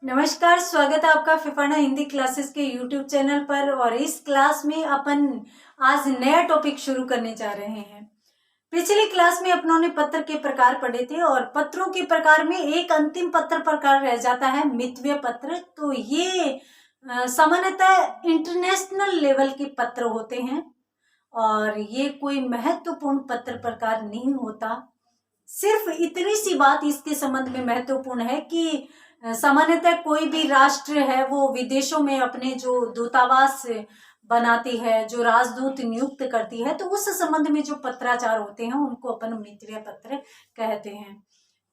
नमस्कार, स्वागत है आपका फिफाना हिंदी क्लासेस के यूट्यूब चैनल पर। और इस क्लास में अपन आज नया टॉपिक शुरू करने जा रहे हैं। पिछली क्लास में अपनों ने पत्र के प्रकार पढ़े थे और पत्रों के प्रकार में एक अंतिम पत्र प्रकार रह जाता है मितव्यय पत्र। तो ये सामान्यतः इंटरनेशनल लेवल के पत्र होते हैं और ये कोई महत्वपूर्ण पत्र प्रकार नहीं होता। सिर्फ इतनी सी बात इसके संबंध में महत्वपूर्ण है कि सामान्यतः कोई भी राष्ट्र है वो विदेशों में अपने जो दूतावास बनाती है, जो राजदूत नियुक्त करती है, तो उस संबंध में जो पत्राचार होते हैं उनको अपन मितव्यय पत्र कहते हैं।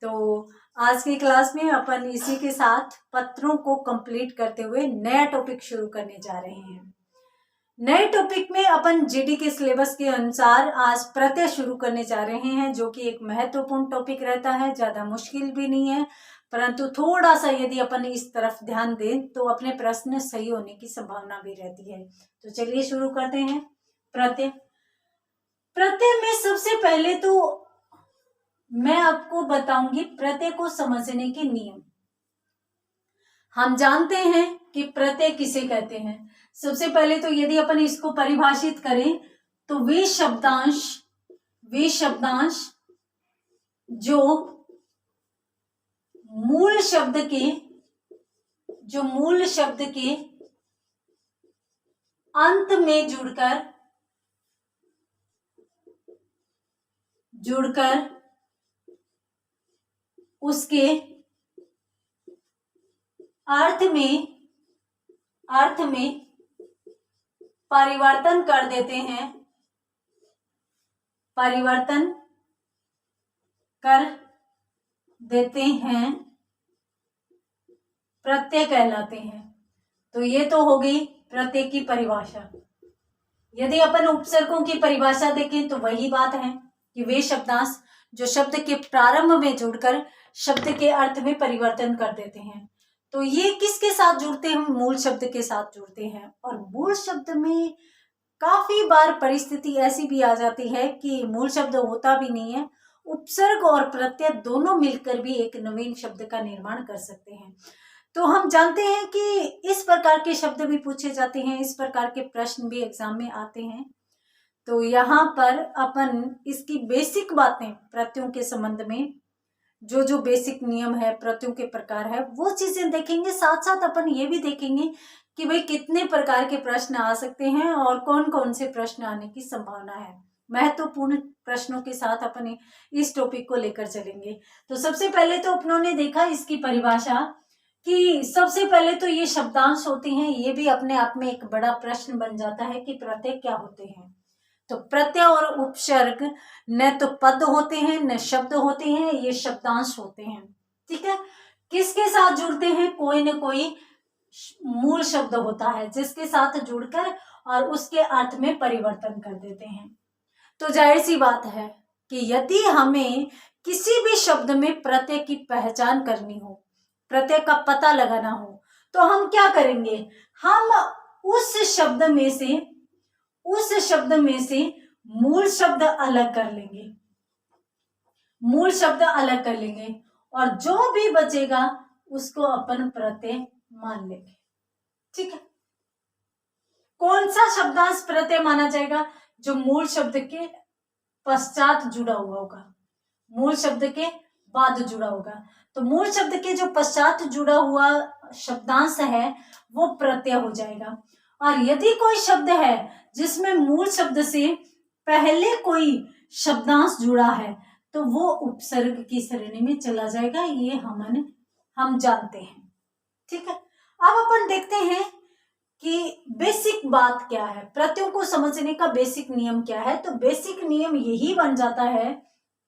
तो आज की क्लास में अपन इसी के साथ पत्रों को कंप्लीट करते हुए नया टॉपिक शुरू करने जा रहे हैं। नए टॉपिक में अपन जीडी के सिलेबस के अनुसार आज प्रत्यय शुरू करने जा रहे हैं, जो कि एक महत्वपूर्ण टॉपिक रहता है। ज्यादा मुश्किल भी नहीं है, परंतु थोड़ा सा यदि अपन इस तरफ ध्यान दें तो अपने प्रश्न सही होने की संभावना भी रहती है। तो चलिए शुरू करते हैं। प्रत्यय प्रत्यय में सबसे पहले तो मैं आपको बताऊंगी प्रत्यय को समझने के नियम। हम जानते हैं कि प्रत्यय किसे कहते हैं। सबसे पहले तो यदि अपन इसको परिभाषित करें तो वे शब्दांश जो मूल शब्द के अंत में जुड़कर उसके अर्थ में परिवर्तन कर देते हैं, प्रत्यय कहलाते हैं। तो ये तो हो गई प्रत्यय की परिभाषा। यदि अपन उपसर्गों की परिभाषा देखें तो वही बात है कि वे शब्दांश जो शब्द के प्रारंभ में जुड़कर शब्द के अर्थ में परिवर्तन कर देते हैं। तो ये किसके साथ जुड़ते हैं? मूल शब्द के साथ जुड़ते हैं। और मूल शब्द में काफी बार परिस्थिति ऐसी भी आ जाती है कि मूल शब्द होता भी नहीं है, उपसर्ग और प्रत्यय दोनों मिलकर भी एक नवीन शब्द का निर्माण कर सकते हैं। तो हम जानते हैं कि इस प्रकार के शब्द भी पूछे जाते हैं, इस प्रकार के प्रश्न भी एग्जाम में आते हैं। तो यहाँ पर अपन इसकी बेसिक बातें प्रत्ययों के संबंध में जो बेसिक नियम है, प्रत्ययों के प्रकार है, वो चीजें देखेंगे। साथ साथ अपन ये भी देखेंगे कि भाई कितने प्रकार के प्रश्न आ सकते हैं और कौन कौन से प्रश्न आने की संभावना है। महत्वपूर्ण प्रश्नों के साथ अपन इस टॉपिक को लेकर चलेंगे। तो सबसे पहले तो अपनों ने देखा इसकी परिभाषा कि सबसे पहले तो ये शब्दांश होते हैं। ये भी अपने आप में एक बड़ा प्रश्न बन जाता है कि प्रत्यय क्या होते हैं। तो प्रत्यय और उपसर्ग न तो पद होते हैं न शब्द होते हैं, ये शब्दांश होते हैं। ठीक है, किसके साथ जुड़ते हैं? कोई न कोई मूल शब्द होता है जिसके साथ जुड़कर और उसके अर्थ में परिवर्तन कर देते हैं। तो जाहिर सी बात है कि यदि हमें किसी भी शब्द में प्रत्यय की पहचान करनी हो, प्रत्यय का पता लगाना हो, तो हम क्या करेंगे? हम उस शब्द में से मूल शब्द अलग कर लेंगे और जो भी बचेगा उसको अपन प्रत्यय मान लेंगे। ठीक है, कौन सा शब्दांश प्रत्यय माना जाएगा? जो मूल शब्द के पश्चात जुड़ा हुआ होगा, मूल शब्द के बाद जुड़ा होगा। तो मूल शब्द के जो पश्चात जुड़ा हुआ शब्दांश है वो प्रत्यय हो जाएगा। और यदि कोई शब्द है जिसमें मूल शब्द से पहले कोई शब्दांश जुड़ा है तो वो उपसर्ग की श्रेणी में चला जाएगा। ये हम जानते हैं। ठीक है, अब अपन देखते हैं कि बेसिक बात क्या है, प्रत्ययों को समझने का बेसिक नियम क्या है। तो बेसिक नियम यही बन जाता है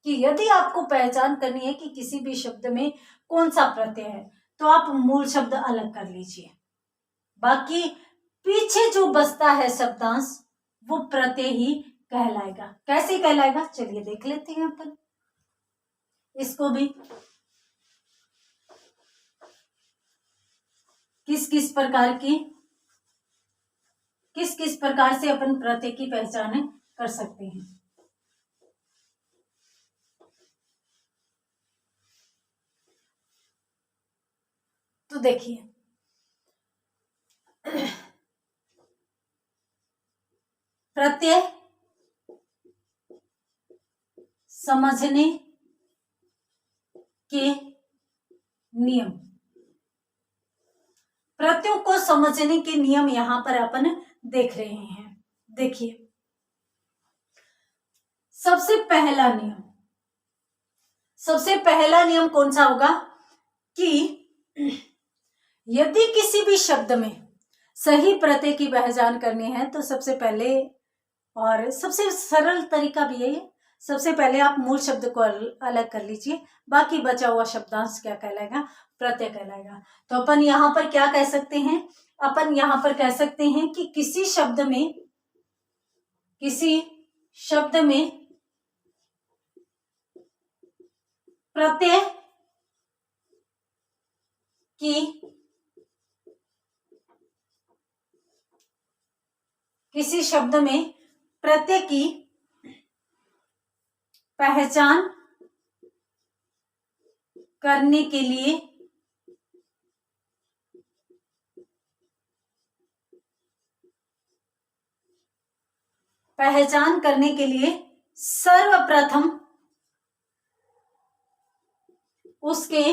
कि यदि आपको पहचान करनी है कि किसी भी शब्द में कौन सा प्रत्यय है तो आप मूल शब्द अलग कर लीजिए, बाकी पीछे जो बचता है शब्दांश वो प्रत्यय ही कहलाएगा। कैसे कहलाएगा चलिए देख लेते हैं अपन इसको भी। किस किस प्रकार से अपन प्रत्यय की पहचान कर सकते हैं। तो देखिए, प्रत्यय समझने के नियम, प्रत्ययों को समझने के नियम यहां पर अपन देख रहे हैं। देखिए, सबसे पहला नियम कौन सा होगा कि यदि किसी भी शब्द में सही प्रत्यय की पहचान करनी है तो सबसे पहले, और सबसे सरल तरीका भी यही है, सबसे पहले आप मूल शब्द को अलग कर लीजिए, बाकी बचा हुआ शब्दांश क्या कहलाएगा, प्रत्यय कहलाएगा। तो अपन यहां पर क्या कह सकते हैं, अपन यहां पर कह सकते हैं कि किसी शब्द में प्रत्यय की किसी शब्द में प्रत्यय की पहचान करने के लिए सर्वप्रथम उसके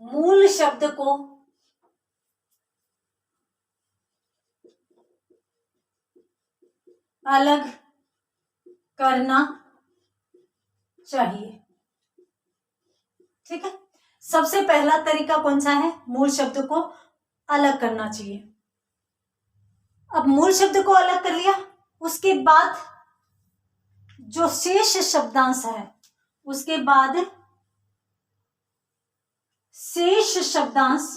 मूल शब्द को अलग करना चाहिए। ठीक है, सबसे पहला तरीका कौन सा है, मूल शब्द को अलग करना चाहिए। अब मूल शब्द को अलग कर लिया, उसके बाद जो शेष शब्दांश है, उसके बाद शेष शब्दांश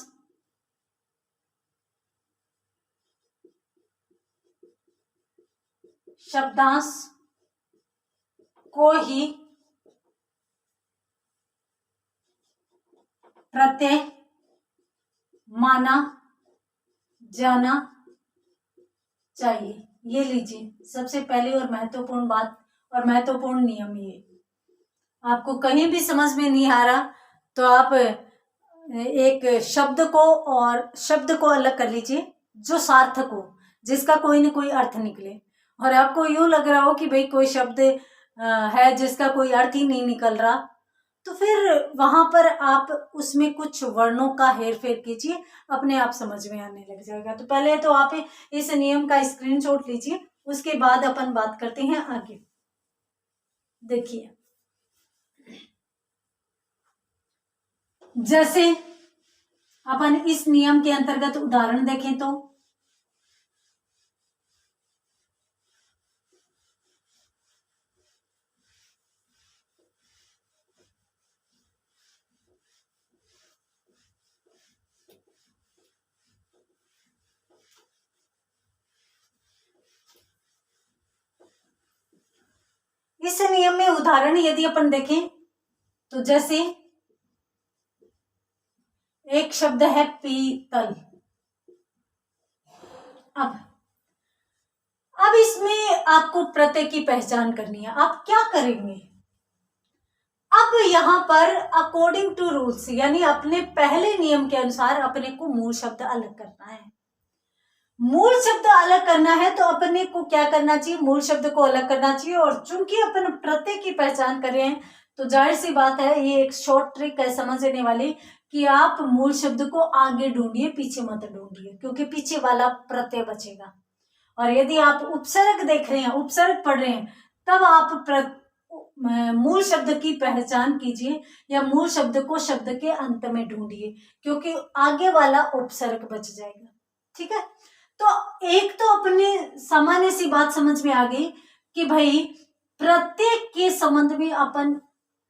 को ही प्रत्यय माना जाना चाहिए। ये लीजिए, सबसे पहली और महत्वपूर्ण बात और महत्वपूर्ण नियम ये। आपको कहीं भी समझ में नहीं आ रहा तो आप एक शब्द को अलग कर लीजिए जो सार्थक हो, जिसका कोई न कोई अर्थ निकले। और आपको यूं लग रहा हो कि भाई कोई शब्द है जिसका कोई अर्थ ही नहीं निकल रहा, तो फिर वहां पर आप उसमें कुछ वर्णों का हेरफेर कीजिए, अपने आप समझ में आने लग जाएगा। तो पहले तो आप इस नियम का स्क्रीनशॉट लीजिए, उसके बाद अपन बात करते हैं आगे। देखिए, जैसे अपन इस नियम के अंतर्गत उदाहरण देखें तो इस नियम में उदाहरण यदि अपन देखें तो जैसे एक शब्द है पीतल। अब इसमें आपको प्रत्यय की पहचान करनी है। आप क्या करेंगे, अब यहां पर अकॉर्डिंग टू रूल्स, यानी अपने पहले नियम के अनुसार अपने को मूल शब्द अलग करना है। मूल शब्द अलग करना है तो अपने को क्या करना चाहिए, मूल शब्द को अलग करना चाहिए। और चूंकि अपन प्रत्यय की पहचान कर रहे हैं तो जाहिर सी बात है, ये एक शॉर्ट ट्रिक है समझने वाली, कि आप मूल शब्द को आगे ढूंढिए, पीछे मत ढूंढिए, क्योंकि पीछे वाला प्रत्यय बचेगा। और यदि आप उपसर्ग देख रहे हैं, उपसर्ग पढ़ रहे हैं, तब आप मूल शब्द की पहचान कीजिए या मूल शब्द को शब्द के अंत में ढूंढिए, क्योंकि आगे वाला उपसर्ग बच जाएगा। ठीक है, तो एक तो अपने सामान्य सी बात समझ में आ गई कि भाई प्रत्येक के संबंध में अपन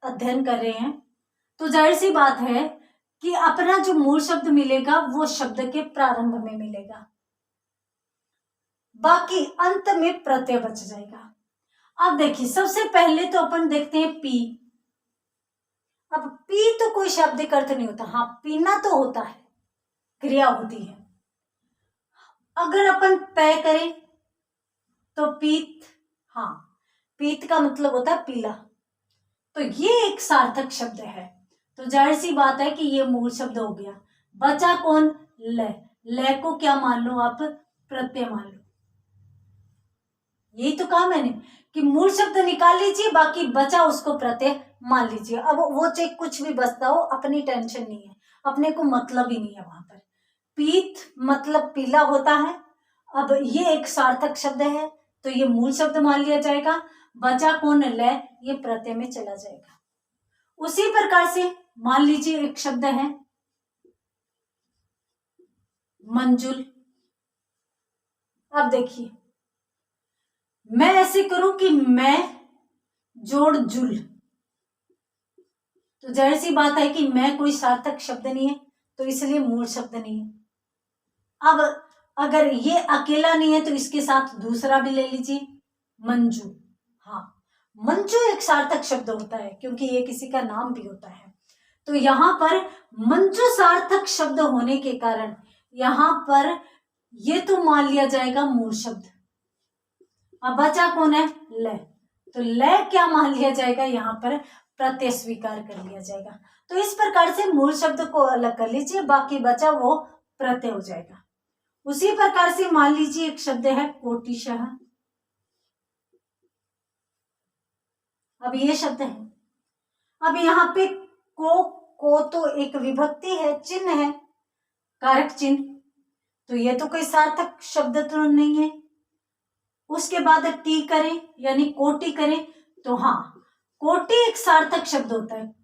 अध्ययन कर रहे हैं, तो जाहिर सी बात है कि अपना जो मूल शब्द मिलेगा वो शब्द के प्रारंभ में मिलेगा, बाकी अंत में प्रत्यय बच जाएगा। अब देखिए, सबसे पहले तो अपन देखते हैं पी। अब पी तो कोई शाब्दिक अर्थ नहीं होता, हाँ पीना तो होता है, क्रिया होती है। अगर अपन तय करें तो पीत, हाँ पीत का मतलब होता है पीला, तो ये एक सार्थक शब्द है। तो जाहिर सी बात है कि ये मूल शब्द हो गया। बचा कौन? ल। ल को क्या मान लो आप? प्रत्यय मान लो। यही तो कहा मैंने कि मूल शब्द निकाल लीजिए, बाकी बचा उसको प्रत्यय मान लीजिए। अब वो चाहे कुछ भी बचता हो, अपनी टेंशन नहीं है, अपने को मतलब ही नहीं है वहां पर। पीत मतलब पीला होता है। अब ये एक सार्थक शब्द है तो ये मूल शब्द मान लिया जाएगा। बचा कौन? ल, ये प्रत्यय में चला जाएगा। उसी प्रकार से मान लीजिए एक शब्द है मंजुल। अब देखिए, मैं ऐसे करूं कि मैं जोड़ जुल, तो जाहिर सी बात है कि मैं कोई सार्थक शब्द नहीं है, तो इसलिए मूल शब्द नहीं है। अब अगर ये अकेला नहीं है तो इसके साथ दूसरा भी ले लीजिए, मंजू। हाँ, मंजू एक सार्थक शब्द होता है क्योंकि ये किसी का नाम भी होता है। तो यहां पर मंजू सार्थक शब्द होने के कारण यहां पर ये तो मान लिया जाएगा मूल शब्द। अब बचा कौन है? ल। तो ल क्या मान लिया जाएगा? यहाँ पर प्रत्यय स्वीकार कर लिया जाएगा। तो इस प्रकार से मूल शब्द को अलग कर लीजिए, बाकी बचा वो प्रत्यय हो जाएगा। उसी प्रकार से मान लीजिए एक शब्द है कोटिशः। अब ये शब्द है, अब यहाँ पे को तो एक विभक्ति है, चिन्ह है, कारक चिन्ह, तो ये तो कोई सार्थक शब्द तो नहीं है। उसके बाद टी करें यानी कोटि करें, तो हाँ, कोटि एक सार्थक शब्द होता है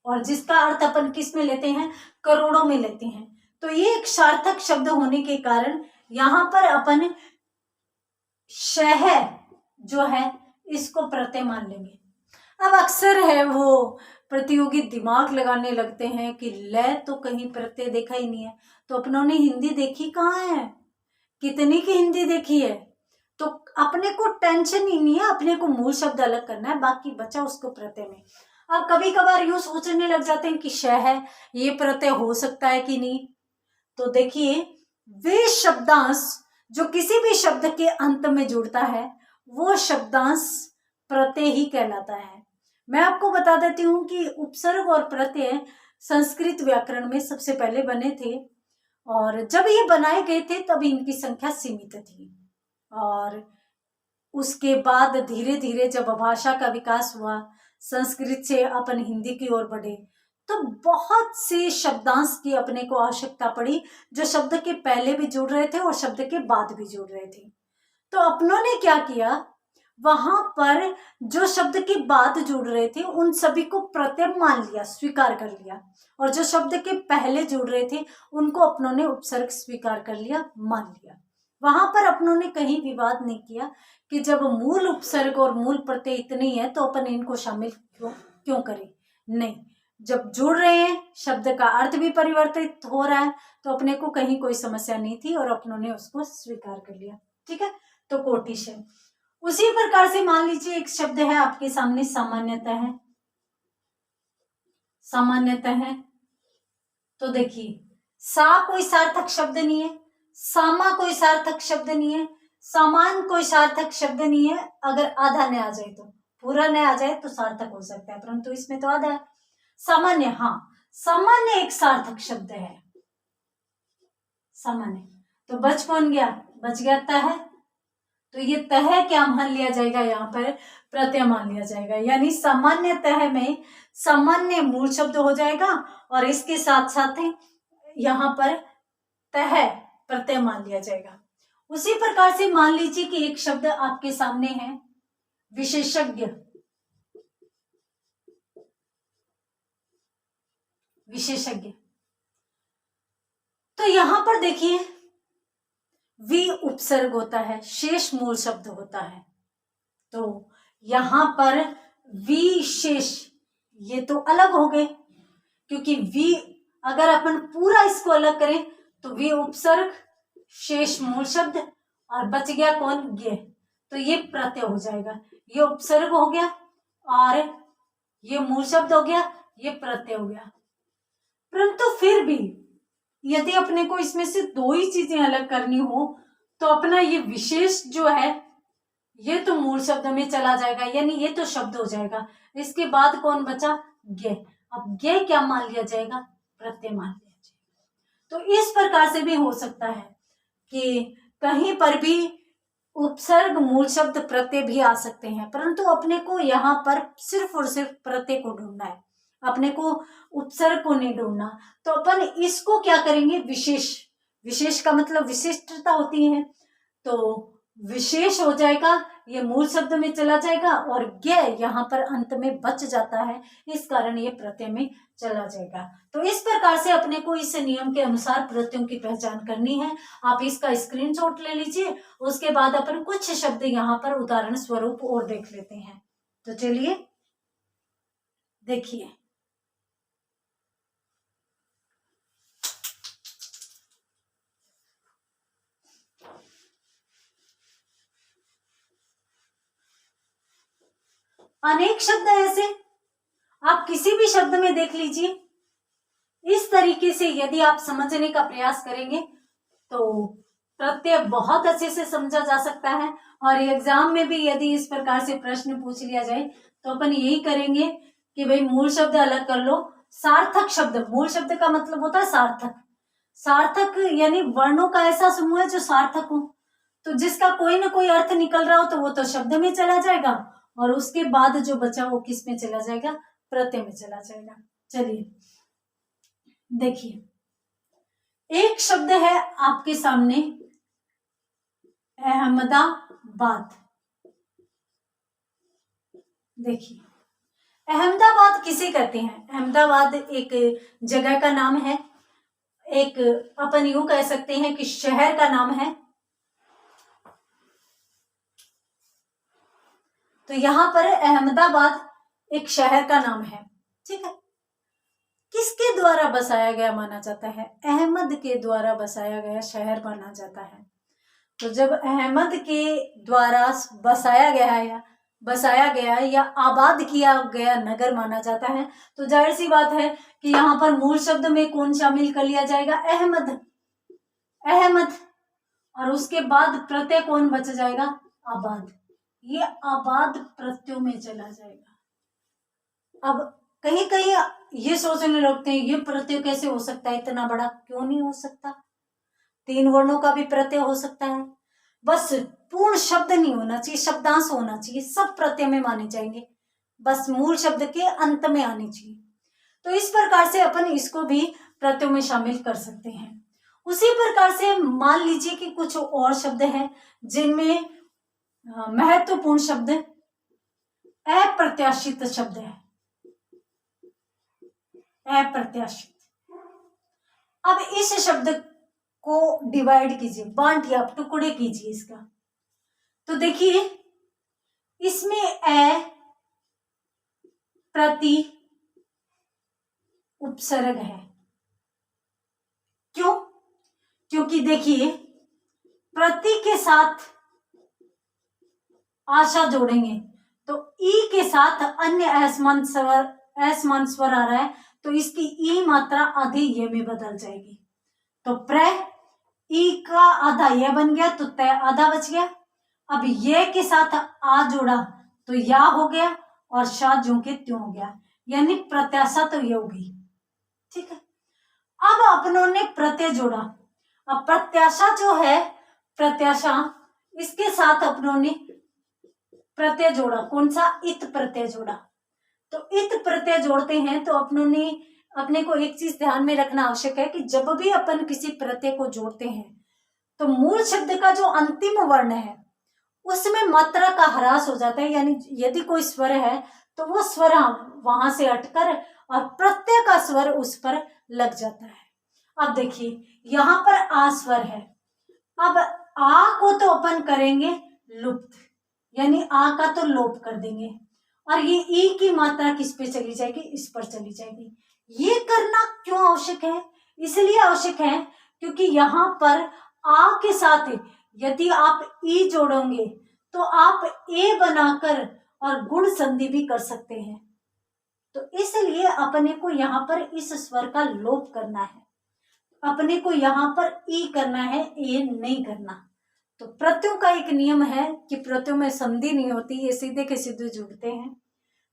और जिसका अर्थ अपन किस में लेते हैं? करोड़ों में लेते हैं। तो ये एक सार्थक शब्द होने के कारण यहां पर अपन शह जो है इसको प्रत्यय मान लेंगे। अब अक्सर है वो प्रतियोगी दिमाग लगाने लगते हैं कि ल तो कहीं प्रत्यय देखा ही नहीं है, तो अपनों ने हिंदी देखी कहाँ है? कितनी की हिंदी देखी है? तो अपने को टेंशन ही नहीं है, अपने को मूल शब्द अलग करना है, बाकी बचा उसको प्रत्यय में। अब कभी कभार यूं सोचने लग जाते हैं कि शह है, ये प्रत्यय हो सकता है कि नहीं। तो देखिए, वे शब्दांश जो किसी भी शब्द के अंत में जुड़ता है वो शब्दांश प्रत्यय ही कहलाता है। मैं आपको बता देती हूँ कि उपसर्ग और प्रत्यय संस्कृत व्याकरण में सबसे पहले बने थे और जब ये बनाए गए थे तब इनकी संख्या सीमित थी और उसके बाद धीरे धीरे जब भाषा का विकास हुआ, संस्कृत से अपन हिंदी की ओर बढ़े, तो बहुत से शब्दांश की अपने को आवश्यकता पड़ी जो शब्द के पहले भी जुड़ रहे थे और शब्द के बाद भी जुड़ रहे थे। तो अपनों ने क्या किया, वहां पर जो शब्द के बाद जुड़ रहे थे उन सभी को प्रत्यय मान लिया, स्वीकार कर लिया, और जो शब्द के पहले जुड़ रहे थे उनको अपनों ने उपसर्ग स्वीकार कर लिया, मान लिया। वहां पर अपनों ने कहीं विवाद नहीं किया कि जब मूल उपसर्ग और मूल प्रत्यय इतने ही है तो अपन इनको शामिल क्यों करें। नहीं, जब जुड़ रहे हैं, शब्द का अर्थ भी परिवर्तित हो रहा है, तो अपने को कहीं कोई समस्या नहीं थी और अपनों ने उसको स्वीकार कर लिया। ठीक है, तो कोटिश है। उसी प्रकार से मान लीजिए एक शब्द है आपके सामने सामान्यतः है। सामान्यतः है तो देखिए, सा कोई सार्थक शब्द नहीं है, सामा कोई सार्थक शब्द नहीं है, समान कोई सार्थक शब्द नहीं है। अगर आधा न आ जाए तो, पूरा न आ जाए तो सार्थक हो सकता है, परंतु इसमें तो आधा है। सामान्य, हाँ, सामान्य एक सार्थक शब्द है। सामान्य तो बच कौन गया? बच गया तह। तो ये तह क्या मान लिया जाएगा? यहाँ पर प्रत्यय मान लिया जाएगा, यानी सामान्य तह में सामान्य मूल शब्द हो जाएगा और इसके साथ साथ यहाँ पर तह प्रत्यय मान लिया जाएगा। उसी प्रकार से मान लीजिए कि एक शब्द आपके सामने है विशेषज्ञ। विशेषज्ञ, तो यहां पर देखिए वि उपसर्ग होता है, शेष मूल शब्द होता है। तो यहां पर विशेष ये तो अलग हो गए, क्योंकि वि अगर अपन पूरा इसको अलग करें तो वि उपसर्ग शेष मूल शब्द और बच गया कौन? ज्ञ। तो ये प्रत्यय हो जाएगा, ये उपसर्ग हो गया और ये मूल शब्द हो गया, ये प्रत्यय हो गया। परंतु फिर भी यदि अपने को इसमें से दो ही चीजें अलग करनी हो तो अपना ये विशेष जो है ये तो मूल शब्द में चला जाएगा, यानी ये तो शब्द हो जाएगा। इसके बाद कौन बचा? ज्ञ। अब ये क्या मान लिया जाएगा, प्रत्यय मान लिया जाएगा। तो इस प्रकार से भी हो सकता है कि कहीं पर भी उपसर्ग मूल शब्द प्रत्यय भी आ सकते हैं, परंतु अपने को यहाँ पर सिर्फ और सिर्फ प्रत्यय को ढूंढना है, अपने को उपसर्ग को नहीं ढूंढना। तो अपन इसको क्या करेंगे, विशेष, विशेष का मतलब विशिष्टता होती है, तो विशेष हो जाएगा, ये मूल शब्द में चला जाएगा और य यहाँ पर अंत में बच जाता है, इस कारण ये प्रत्यय में चला जाएगा। तो इस प्रकार से अपने को इस नियम के अनुसार प्रत्ययों की पहचान करनी है। आप इसका स्क्रीनशॉट ले लीजिए, उसके बाद अपन कुछ शब्द यहाँ पर उदाहरण स्वरूप और देख लेते हैं। तो चलिए देखिए, अनेक शब्द ऐसे आप किसी भी शब्द में देख लीजिए, इस तरीके से यदि आप समझने का प्रयास करेंगे तो प्रत्यय बहुत अच्छे से समझा जा सकता है। और एग्जाम में भी यदि इस प्रकार से प्रश्न पूछ लिया जाए तो अपन यही करेंगे कि भाई मूल शब्द अलग कर लो, सार्थक शब्द, मूल शब्द का मतलब होता है सार्थक, सार्थक यानी वर्णों का ऐसा समूह है जो सार्थक हो, तो जिसका कोई ना कोई अर्थ निकल रहा हो तो वो तो शब्द में चला जाएगा, और उसके बाद जो बचा वो किस में चला जाएगा, प्रत्यय में चला जाएगा। चलिए देखिए, एक शब्द है आपके सामने, अहमदाबाद। देखिए, अहमदाबाद किसे कहते हैं, अहमदाबाद एक जगह का नाम है, एक अपन यूं कह सकते हैं कि शहर का नाम है। तो यहां पर अहमदाबाद एक शहर का नाम है, ठीक है। किसके द्वारा बसाया गया माना जाता है, अहमद के द्वारा बसाया गया शहर माना जाता है। तो जब अहमद के द्वारा बसाया गया या आबाद किया गया नगर माना जाता है, तो जाहिर सी बात है कि यहाँ पर मूल शब्द में कौन शामिल कर लिया जाएगा, अहमद, अहमद, और उसके बाद प्रत्यय कौन बच जाएगा, आबाद। ये आबाद प्रत्ययों में चला जाएगा। अब कहीं कहीं ये सोचने लगते हैं ये प्रत्यय कैसे हो सकता है, इतना बड़ा क्यों नहीं हो सकता, 3 वर्णों का भी प्रत्यय हो सकता है, बस पूर्ण शब्द नहीं होना चाहिए, शब्दांश होना चाहिए, सब प्रत्यय में माने जाएंगे, बस मूल शब्द के अंत में आनी चाहिए। तो इस प्रकार से अपन इसको भी प्रत्ययों में शामिल कर सकते हैं। उसी प्रकार से मान लीजिए कि कुछ और शब्द हैं जिनमें महत्वपूर्ण शब्द अप्रत्याशित शब्द है, अप्रत्याशित। अब इस शब्द को डिवाइड कीजिए, बांटिए, आप टुकड़े कीजिए इसका। तो देखिए, इसमें प्रति उपसर्ग है, क्यों, क्योंकि देखिए प्रति के साथ आशा जोड़ेंगे तो ई के साथ अन्य असमान स्वर आ रहा है, तो इसकी ई मात्रा आधी ये में बदल जाएगी, तो प्र ई का आधा यह बन गया, तो तय आधा बच गया। अब ये के साथ आ जोड़ा तो या हो गया और शा जो के त्यों हो गया, यानी प्रत्याशा तो ये होगी, ठीक है। अब अपनों ने प्रत्यय जोड़ा, अब प्रत्याशा जो है, प्रत्याशा, इसके साथ अपनों ने प्रत्यय जोड़ा, कौन सा, इत प्रत्यय जोड़ा। तो इत प्रत्यय जोड़ते हैं तो अपने को एक चीज ध्यान में रखना आवश्यक है कि जब भी अपन किसी प्रत्यय को जोड़ते हैं तो मूल शब्द का जो अंतिम वर्ण है उसमें मात्रा का ह्रास हो जाता है, यानी यदि कोई स्वर है तो वो स्वर वहां से हटकर और प्रत्यय का स्वर उस पर लग जाता है। अब देखिए यहाँ पर आ स्वर है, अब आ को तो अपन करेंगे लुप्त, यानी आ का तो लोप कर देंगे, और ये ई की मात्रा किस पे चली जाएगी, इस पर चली जाएगी। ये करना क्यों आवश्यक है, इसलिए आवश्यक है क्योंकि यहाँ पर आ के साथ यदि आप ई जोड़ोगे तो आप ए बनाकर और गुण संधि भी कर सकते हैं, तो इसलिए अपने को यहाँ पर इस स्वर का लोप करना है, अपने को यहाँ पर ई करना है, ए नहीं करना। तो प्रत्ययों का एक नियम है कि प्रत्ययों में संधि नहीं होती, ये सीधे के सीधे जुड़ते हैं।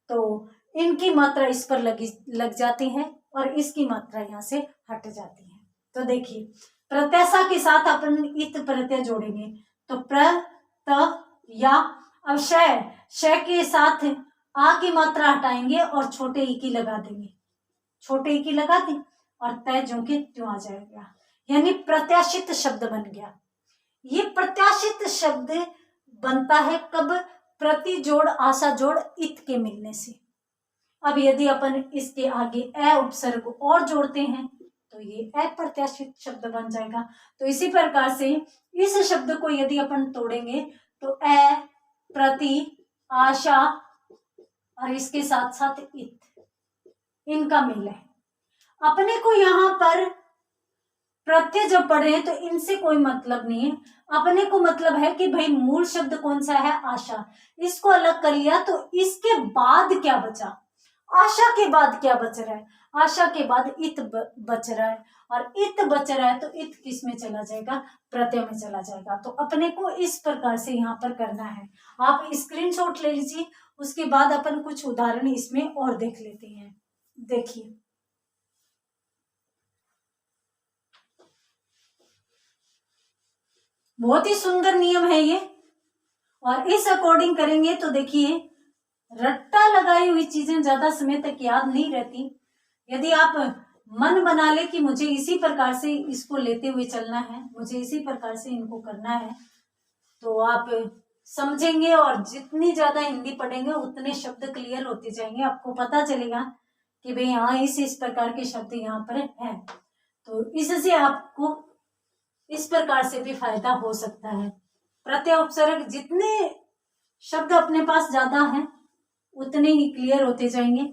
तो इनकी मात्रा इस पर लग जाती है और इसकी मात्रा यहाँ से हट जाती है। तो देखिए प्रत्याशा के साथ अपन इत प्रत्यय जोड़ेंगे तो प्र त या। अब शय के साथ आ की मात्रा हटाएंगे और छोटे ई की लगा देंगे, छोटे ई की लगा दी और तय जो के त्यों आ जाएगा, यानी प्रत्याशित शब्द बन गया। ये प्रत्याशित शब्द बनता है कब? प्रति जोड़ आशा जोड़ इत के मिलने से। अब यदि अपन इसके आगे अ उपसर्ग और जोड़ते हैं तो ये अप्रत्याशित शब्द बन जाएगा। तो इसी प्रकार से इस शब्द को यदि अपन तोड़ेंगे तो अ प्रति आशा और इसके साथ साथ इत, इनका मेल है। अपने को यहाँ पर प्रत्यय जब पढ़ रहे हैं तो इनसे कोई मतलब नहीं है, अपने को मतलब है कि भाई मूल शब्द कौन सा है? आशा। इसको अलग कर लिया तो इसके बाद क्या बचा? आशा के बाद क्या बच रहा है? आशा के बाद इत बच रहा है और इत बच रहा है तो इत किस में चला जाएगा? प्रत्यय में चला जाएगा। तो अपने को इस प्रकार से यहाँ पर करना है। आप स्क्रीनशॉट ले लीजिए, उसके बाद अपन कुछ उदाहरण इसमें और देख लेते हैं। देखिए बहुत ही सुंदर नियम है ये और इस अकॉर्डिंग करेंगे तो देखिए रट्टा लगाई हुई चीजें ज्यादा समय तक याद नहीं रहती। यदि आप मन बना ले कि मुझे इसी प्रकार से इसको लेते हुए चलना है, मुझे इसी प्रकार से इनको करना है, तो आप समझेंगे और जितनी ज्यादा हिंदी पढ़ेंगे उतने शब्द क्लियर होते जाएंगे। आपको पता चलेगा कि भाई हाँ इस प्रकार के शब्द यहाँ पर हैं। तो इससे आपको इस प्रकार से भी फायदा हो सकता है। प्रत्यय उपसर्ग जितने शब्द अपने पास ज्यादा हैं उतने ही क्लियर होते जाएंगे।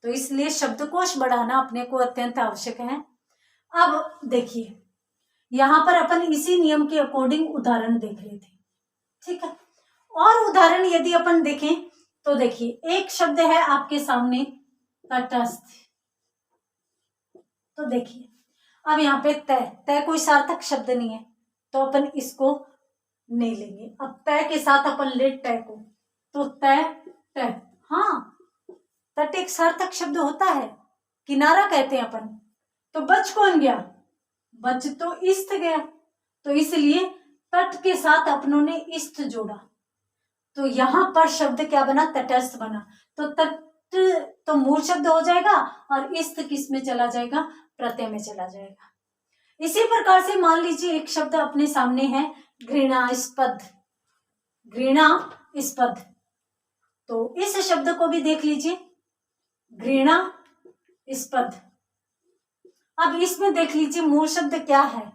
तो इसलिए शब्दकोश बढ़ाना अपने को अत्यंत आवश्यक है। अब देखिए यहाँ पर अपन इसी नियम के अकॉर्डिंग उदाहरण देख रहे थे, ठीक है। और उदाहरण यदि अपन देखें तो देखिए एक शब्द है आपके सामने तटस्थ। तो देखिए अब यहाँ पे तय, तय कोई सार्थक शब्द नहीं है तो अपन इसको नहीं लेंगे। अब तय के साथ अपन ले तय को, तो तय तय, हाँ तट एक सार्थक शब्द होता है, किनारा कहते हैं अपन। तो बच कौन गया? बच तो इस्त गया। तो इसलिए तट के साथ अपनों ने इस्त जोड़ा तो यहां पर शब्द क्या बना? तटस्थ बना। तो तट तो मूल शब्द हो जाएगा और इस्त किस में चला जाएगा? प्रत्यय में चला जाएगा। इसी प्रकार से मान लीजिए एक शब्द अपने सामने है घृणास्पद, घृणास्पद। तो इस शब्द को भी देख लीजिए घृणास्पद। अब इसमें देख लीजिए मूल शब्द क्या है?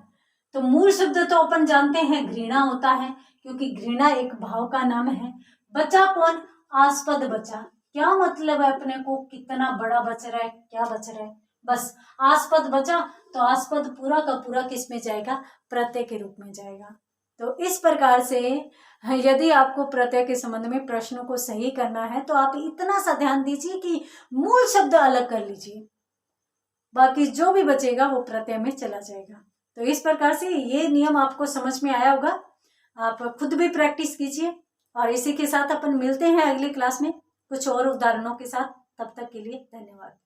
तो मूल शब्द तो अपन जानते हैं घृणा होता है, क्योंकि घृणा एक भाव का नाम है। बचा कौन? आस्पद बचा। क्या मतलब है अपने को? कितना बड़ा बच रहा है, क्या बच रहा है? बस आस्पद बचा तो आस्पद पूरा का पूरा किस में जाएगा? प्रत्यय के रूप में जाएगा। तो इस प्रकार से यदि आपको प्रत्यय के संबंध में प्रश्नों को सही करना है तो आप इतना सा ध्यान दीजिए कि मूल शब्द अलग कर लीजिए, बाकी जो भी बचेगा वो प्रत्यय में चला जाएगा। तो इस प्रकार से ये नियम आपको समझ में आया होगा। आप खुद भी प्रैक्टिस कीजिए और इसी के साथ अपन मिलते हैं अगली क्लास में कुछ और उदाहरणों के साथ। तब तक के लिए धन्यवाद।